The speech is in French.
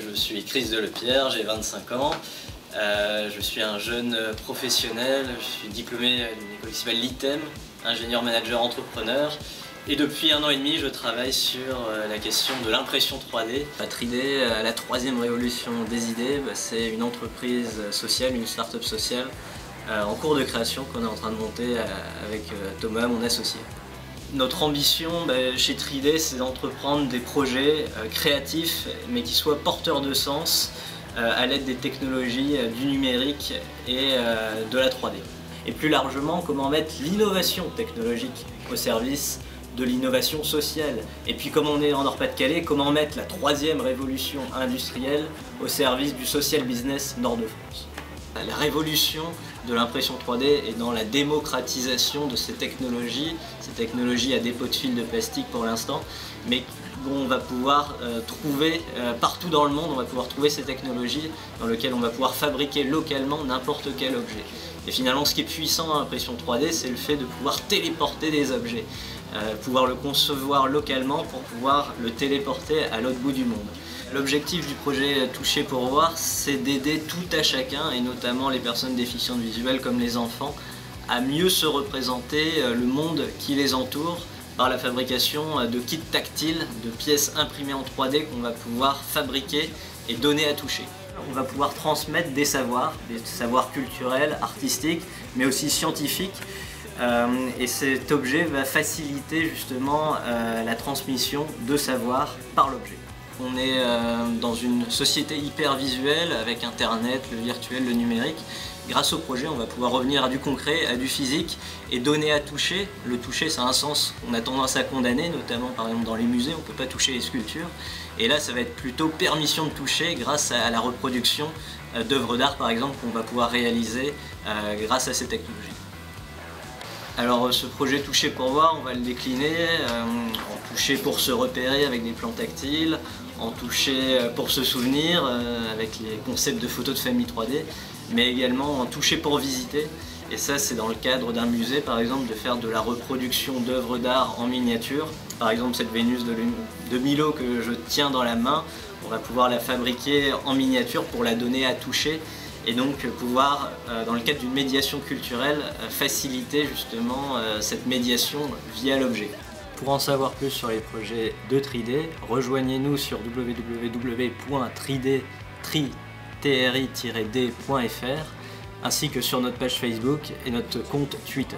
Je suis Chris Delepierre, j'ai 25 ans. Je suis un jeune professionnel, je suis diplômé d'une école qui s'appelle l'ITEM, ingénieur manager entrepreneur. Et depuis 1 an et demi, je travaille sur la question de l'impression 3D. Tridé, la troisième révolution des idées, c'est une entreprise sociale, une start-up sociale en cours de création qu'on est en train de monter avec Thomas, mon associé. Notre ambition chez Tridé, c'est d'entreprendre des projets créatifs mais qui soient porteurs de sens à l'aide des technologies du numérique et de la 3D. Et plus largement, comment mettre l'innovation technologique au service de l'innovation sociale. Et puis comme on est en Nord-Pas-de-Calais, comment mettre la troisième révolution industrielle au service du social business Nord-de-France. La révolution de l'impression 3D est dans la démocratisation de ces technologies à dépôt de fil de plastique pour l'instant, mais on va pouvoir trouver partout dans le monde, on va pouvoir trouver ces technologies dans lesquelles on va pouvoir fabriquer localement n'importe quel objet. Et finalement, ce qui est puissant dans l'impression 3D, c'est le fait de pouvoir téléporter des objets, pouvoir le concevoir localement pour pouvoir le téléporter à l'autre bout du monde. L'objectif du projet Toucher pour voir, c'est d'aider tout à chacun, et notamment les personnes déficientes visuelles comme les enfants, à mieux se représenter le monde qui les entoure par la fabrication de kits tactiles, de pièces imprimées en 3D qu'on va pouvoir fabriquer et donner à toucher. On va pouvoir transmettre des savoirs culturels, artistiques, mais aussi scientifiques. Et cet objet va faciliter justement la transmission de savoir par l'objet. On est dans une société hyper visuelle avec Internet, le virtuel, le numérique. Grâce au projet, on va pouvoir revenir à du concret, à du physique et donner à toucher. Le toucher, ça a un sens qu'on a tendance à condamner, notamment par exemple dans les musées, on ne peut pas toucher les sculptures. Et là, ça va être plutôt permission de toucher grâce à la reproduction d'œuvres d'art, par exemple, qu'on va pouvoir réaliser grâce à ces technologies. Alors ce projet Toucher pour voir, on va le décliner en toucher pour se repérer avec des plans tactiles, en toucher pour se souvenir avec les concepts de photos de famille 3D, mais également en toucher pour visiter. Et ça, c'est dans le cadre d'un musée, par exemple, de faire de la reproduction d'œuvres d'art en miniature. Par exemple, cette Vénus de Milo que je tiens dans la main, on va pouvoir la fabriquer en miniature pour la donner à toucher. Et donc pouvoir, dans le cadre d'une médiation culturelle, faciliter justement cette médiation via l'objet. Pour en savoir plus sur les projets de Tridé, rejoignez-nous sur www.tridé.fr ainsi que sur notre page Facebook et notre compte Twitter.